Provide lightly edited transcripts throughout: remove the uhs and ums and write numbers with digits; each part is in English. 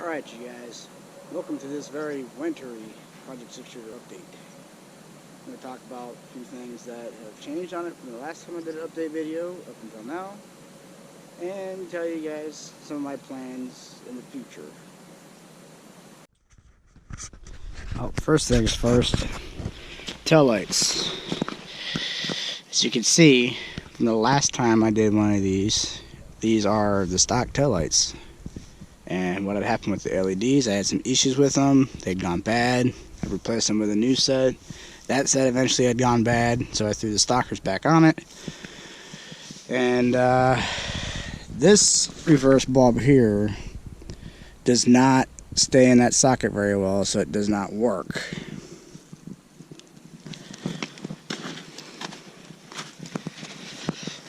Alright you guys, welcome to this very wintry Project 6 Shooter update. I'm going to talk about a few things that have changed on it from the last time I did an update video up until now, and tell you guys some of my plans in the future. Oh, first things first, tail lights. As you can see from the last time I did one of these are the stock tail lights. And what had happened with the LEDs, I had some issues with them. They'd gone bad. I replaced them with a new set. That set eventually had gone bad, so I threw the stockers back on it. And this reverse bulb here does not stay in that socket very well, so it does not work.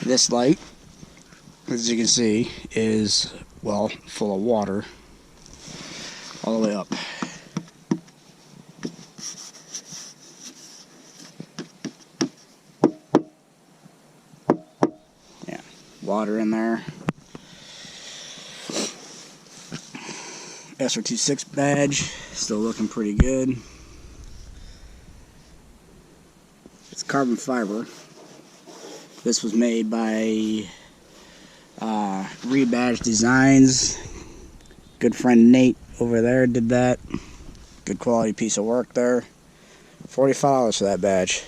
This light, as you can see, is, well, full of water all the way up. Yeah, water in there. SRT6 badge, still looking pretty good. It's carbon fiber. This was made by Rebadge Designs. Good friend Nate over there did that. Good quality piece of work there. $45 for that badge.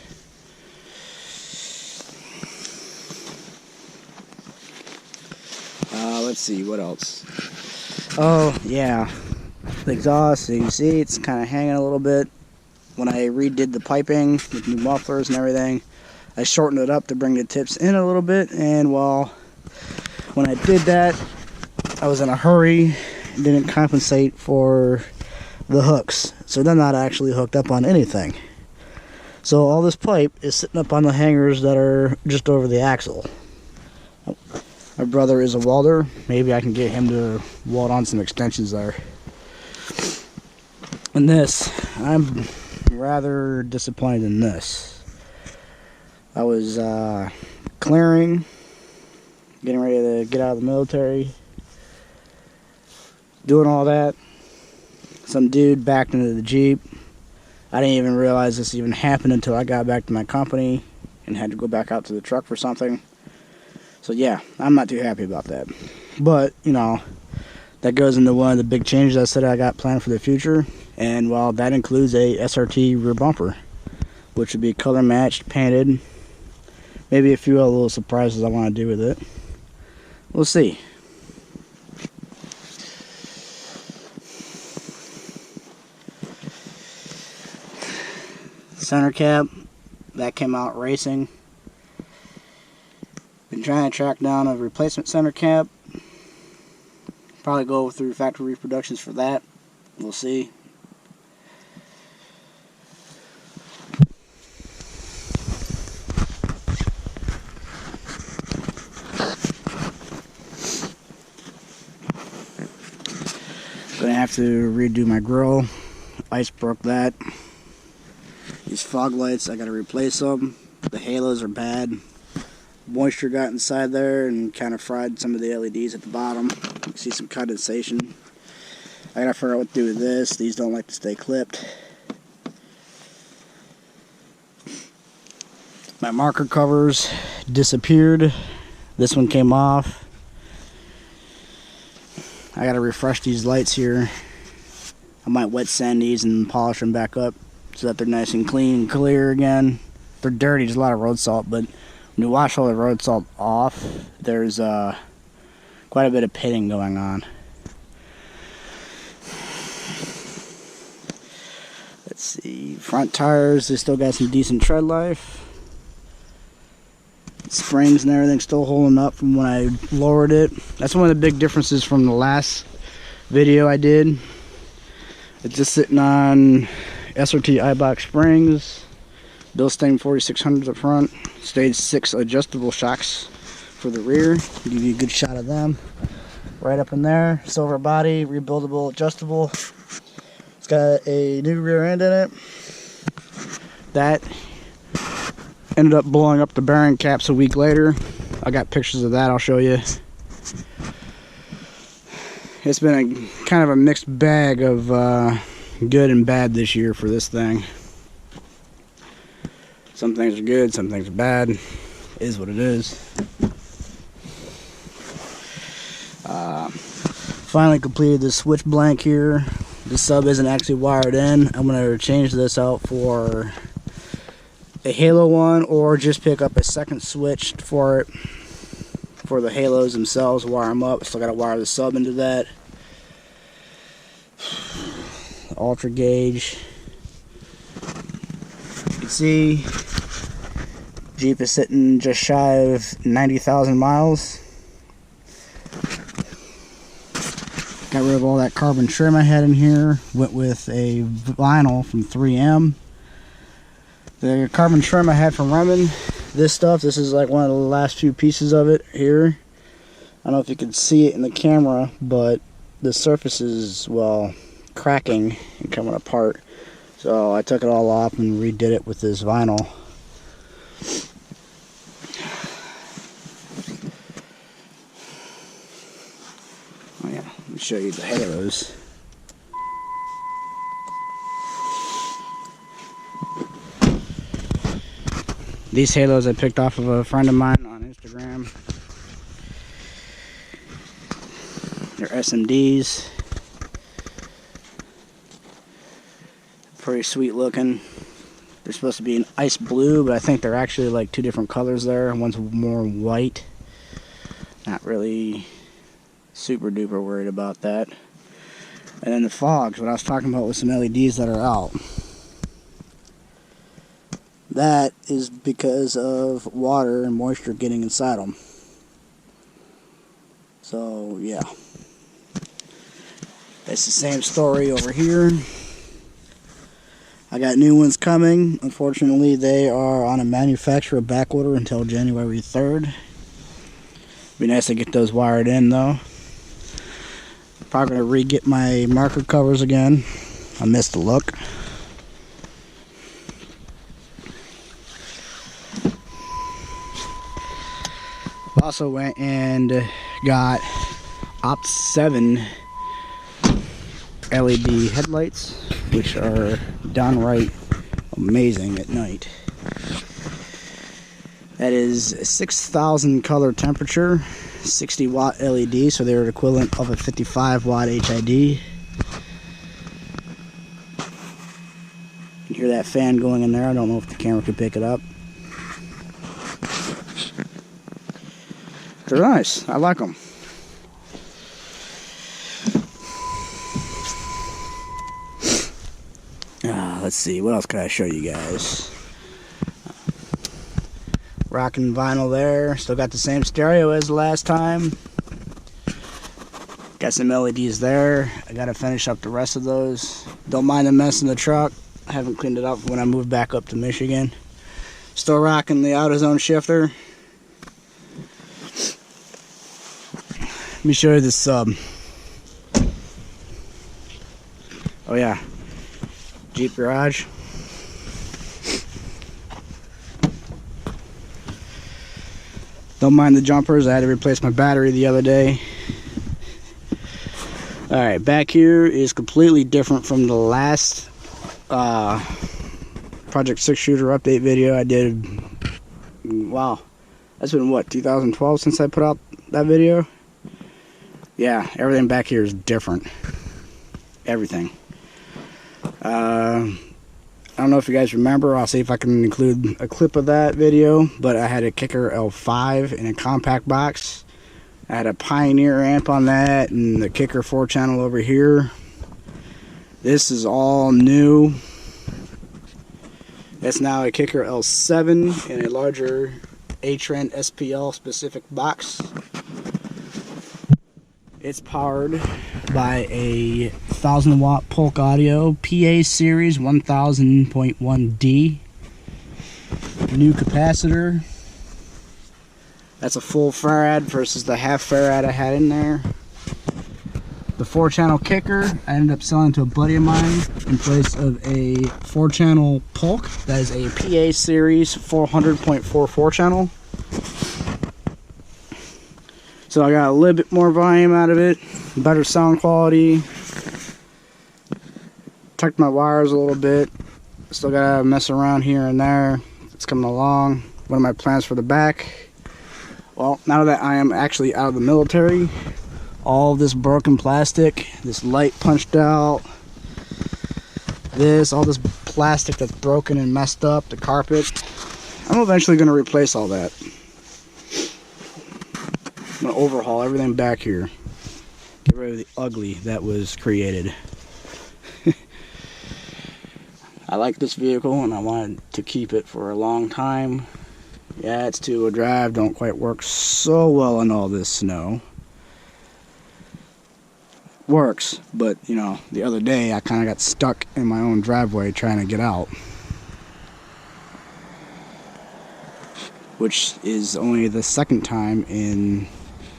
Let's see, what else? Oh, yeah. The exhaust, so you can see it's kind of hanging a little bit. When I redid the piping with new mufflers and everything, I shortened it up to bring the tips in a little bit, and well, when I did that, I was in a hurry and didn't compensate for the hooks, so they're not actually hooked up on anything. So all this pipe is sitting up on the hangers that are just over the axle. My brother is a welder. Maybe I can get him to weld on some extensions there. And this, I'm rather disappointed in this. I was clearing, getting ready to get out of the military, doing all that. Some dude backed into the Jeep. I didn't even realize this even happened until I got back to my company and had to go back out to the truck for something. So yeah, I'm not too happy about that. But, you know, that goes into one of the big changes I said I got planned for the future. And, well, that includes a SRT rear bumper, which would be color matched, painted. Maybe a few other little surprises I want to do with it. We'll see. Center cap, that came out racing. Been trying to track down a replacement center cap. Probably go through factory reproductions for that. We'll see. Gonna have to redo my grill. Ice broke that. These fog lights, I gotta replace them. The halos are bad. Moisture got inside there and kind of fried some of the LEDs at the bottom. You can see some condensation. I gotta figure out what to do with this. These don't like to stay clipped. My marker covers disappeared. This one came off. I gotta refresh these lights here. I might wet sand these and polish them back up so that they're nice and clean and clear again. They're dirty, there's a lot of road salt, but when you wash all the road salt off, there's quite a bit of pitting going on. Let's see, front tires, they still got some decent tread life. Springs and everything still holding up from when I lowered it. That's one of the big differences from the last video I did. It's just sitting on SRT Eibach springs, Bilstein 4600s up front, stage 6 adjustable shocks for the rear. Give you a good shot of them. Right up in there, silver body, rebuildable, adjustable. It's got a new rear end in it. That ended up blowing up the bearing caps a week later. I got pictures of that I'll show you. It's been a kind of a mixed bag of good and bad this year for this thing. Some things are good, some things are bad. It is what it is. Finally completed the switch blank here. The sub isn't actually wired in. I'm going to change this out for a Halo one, or just pick up a second switch for it, for the Halos themselves, wire them up. Still got to wire the sub into that. Ultra gauge. You can see Jeep is sitting just shy of 90,000 miles. Got rid of all that carbon trim I had in here. Went with a vinyl from 3M. The carbon trim I had from Remen, this is like one of the last few pieces of it here. I don't know if you can see it in the camera, but the surface is, well, cracking and coming apart. So I took it all off and redid it with this vinyl. Oh yeah, let me show you the Halos. These Halos I picked off of a friend of mine on Instagram. They're SMDs. Pretty sweet looking. They're supposed to be an ice blue, but I think they're actually like two different colors there. One's more white. Not really super duper worried about that. And then the fogs, what I was talking about with some LEDs that are out. That is because of water and moisture getting inside them. So, yeah. It's the same story over here. I got new ones coming. Unfortunately, they are on a manufacturer back order until January 3rd. Be nice to get those wired in, though. Probably going to re-get my marker covers again. I missed the look. Also went and got Opt7 LED headlights, which are downright amazing at night. That is a 6,000 color temperature, 60 watt LED, so they're equivalent of a 55 watt HID. You can hear that fan going in there. I don't know if the camera can pick it up. They're nice. I like them. Let's see. What else can I show you guys? Rocking vinyl there. Still got the same stereo as the last time. Got some LEDs there. I got to finish up the rest of those. Don't mind the mess in the truck. I haven't cleaned it up when I moved back up to Michigan. Still rocking the AutoZone shifter. Let me show you this sub. Oh yeah, Jeep Garage. Don't mind the jumpers. I had to replace my battery the other day. Alright, back here is completely different from the last Project 6 Shooter update video I did. Wow, that's been what, 2012 since I put out that video? Yeah, everything back here is different. Everything. I don't know if you guys remember. I'll see if I can include a clip of that video. But I had a Kicker L5 in a compact box. I had a Pioneer amp on that and the Kicker 4-channel over here. This is all new. It's now a Kicker L7 in a larger A-Trend SPL specific box. It's powered by a 1000 watt Polk Audio PA Series 1000.1D. New capacitor. That's a full farad versus the half farad I had in there. The 4-channel Kicker I ended up selling to a buddy of mine in place of a 4-channel Polk. That is a PA Series 400.4 4-channel. So I got a little bit more volume out of it, better sound quality. Tucked my wires a little bit. Still gotta mess around here and there. It's coming along. What are my plans for the back? Well, now that I am actually out of the military, all this broken plastic, this light punched out, all this plastic that's broken and messed up, the carpet, I'm eventually going to replace all that. I'm going to overhaul everything back here. Get rid of the ugly that was created. I like this vehicle and I wanted to keep it for a long time. Yeah, it's two-wheel drive, don't quite work so well in all this snow. Works, but you know, the other day I kind of got stuck in my own driveway trying to get out. Which is only the second time in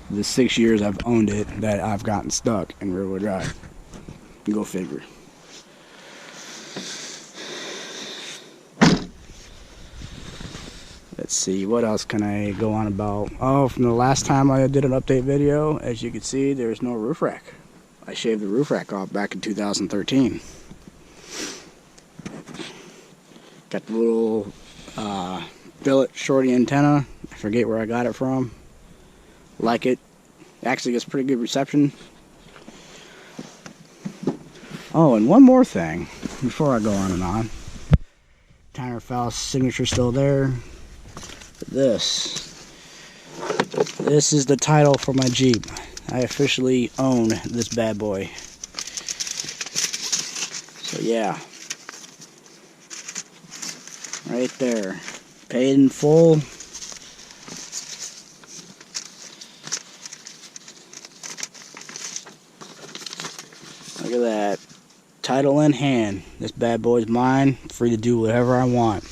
the 6 years I've owned it that I've gotten stuck in rear-wheel drive. Go figure. Let's see, what else can I go on about? Oh, from the last time I did an update video, as you can see, there's no roof rack. I shaved the roof rack off back in 2013. Got the little billet shorty antenna. I forget where I got it from. Like it. Actually gets pretty good reception. Oh, and one more thing before I go on and on. Tanner Faust signature still there. This is the title for my Jeep. I officially own this bad boy. So yeah. Right there. Paid in full. Look at that. Title in hand. This bad boy's mine. Free to do whatever I want.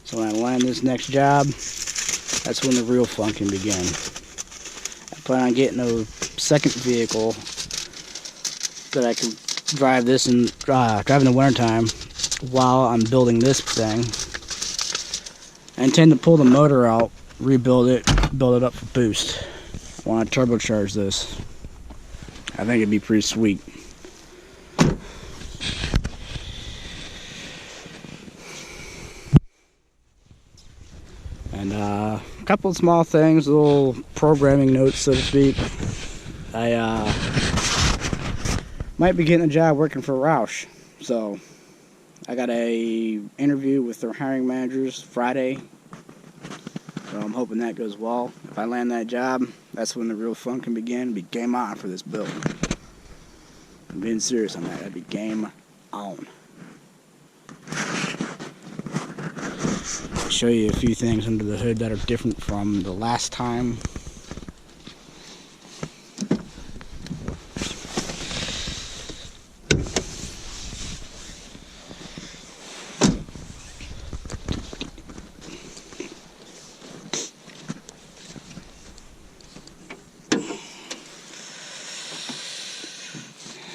So when I land this next job, that's when the real fun can begin. I plan on getting a second vehicle that I can drive this and drive in the wintertime while I'm building this thing. I intend to pull the motor out, rebuild it, build it up for boost. I want to turbocharge this. I think it'd be pretty sweet. And a couple of small things, little programming notes, so to speak. I might be getting a job working for Roush. So I got a interview with their hiring managers Friday. So I'm hoping that goes well. If I land that job, that's when the real fun can begin. Be game on for this build. I'm being serious on that. That'd be game on. I'll show you a few things under the hood that are different from the last time.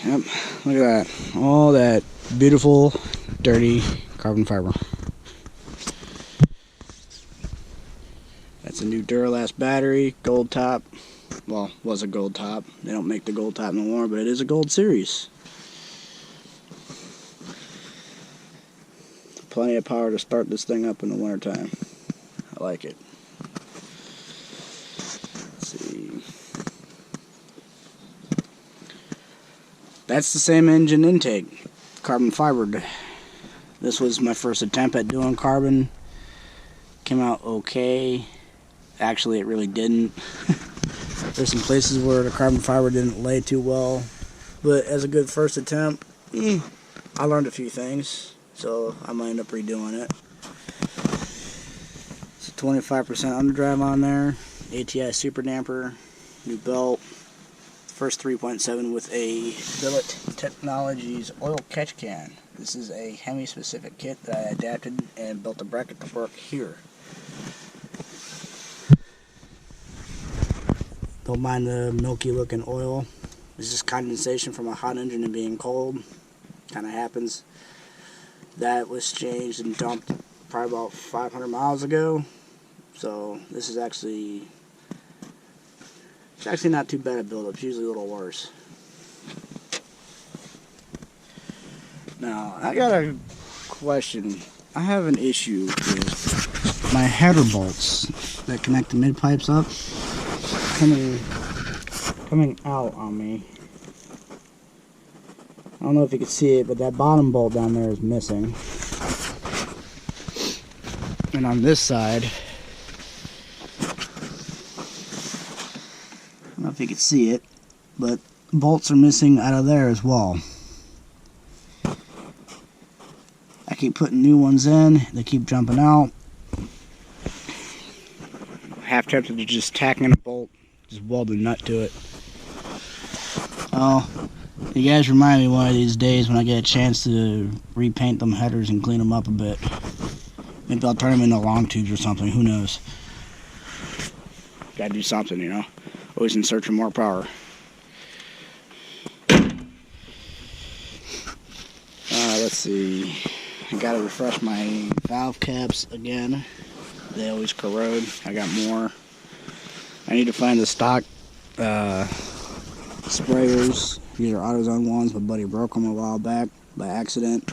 Yep, look at that. All that beautiful, dirty carbon fiber. That's a new Duralast battery, gold top. Well, was a gold top. They don't make the gold top no more, but it is a gold series. Plenty of power to start this thing up in the wintertime. I like it. Let's see. That's the same engine intake, carbon fibered. This was my first attempt at doing carbon. Came out okay. Actually, it really didn't. There's some places where the carbon fiber didn't lay too well. But as a good first attempt, I learned a few things. So I might end up redoing it. It's a 25% underdrive on there. ATI super damper. New belt. First 3.7 with a Billet Technologies oil catch can. This is a Hemi specific kit that I adapted and built a bracket to work here. Don't mind the milky looking oil. This is condensation from a hot engine and being cold. Kind of happens. That was changed and dumped probably about 500 miles ago. So this is actually It's actually not too bad at build-up. It's usually a little worse. Now, I got a question. I have an issue with my header bolts that connect the mid pipes up coming out on me. I don't know if you can see it, but that bottom bolt down there is missing. And on this side, I don't know if you can see it, but bolts are missing out of there as well. I keep putting new ones in, they keep jumping out. Half tempted to just tack in a bolt, just weld a nut to it. Oh, you guys remind me one of these days when I get a chance to repaint them headers and clean them up a bit. Maybe I'll turn them into long tubes or something, who knows. Gotta do something, you know. Always in search of more power. Let's see. I gotta refresh my valve caps again. They always corrode. I got more. I need to find the stock sprayers. These are AutoZone ones. My buddy broke them a while back by accident.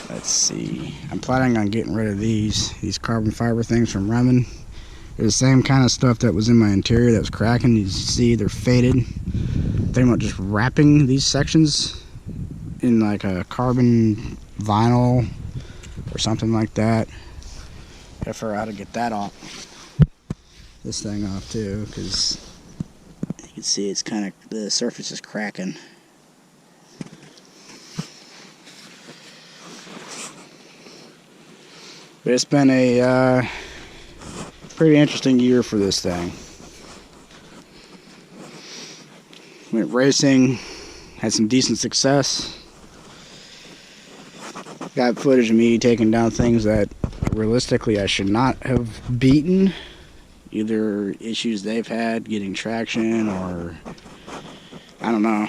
Let's see. I'm planning on getting rid of these carbon fiber things from Remen. They're the same kind of stuff that was in my interior that was cracking. You see they're faded. They're about just wrapping these sections in like a carbon vinyl or something like that. Gotta figure out how to get that off. This thing off too, because you can see it's kind of, the surface is cracking. But it's been a pretty interesting year for this thing. Went racing, had some decent success. Got footage of me taking down things that realistically I should not have beaten. Either issues they've had getting traction or I don't know.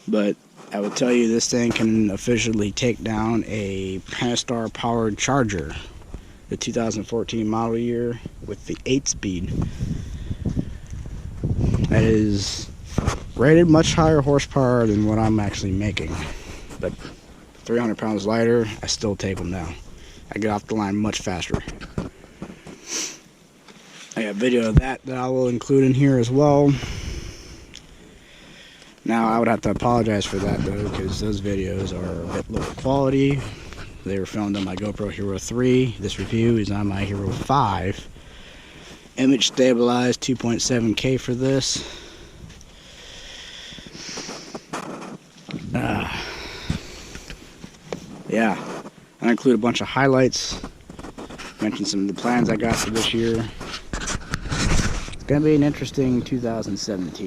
But I would tell you this thing can officially take down a Pentastar powered Charger, the 2014 model year with the 8-speed. That is rated much higher horsepower than what I'm actually making. But 300 pounds lighter, I still take them down. I get off the line much faster. I got video of that I will include in here as well. Now I would have to apologize for that though, because those videos are a bit lower quality. They were filmed on my GoPro Hero 3. This review is on my Hero 5. Image stabilized 2.7K for this. Yeah, I include a bunch of highlights. Mention some of the plans I got for this year. It's gonna be an interesting 2017.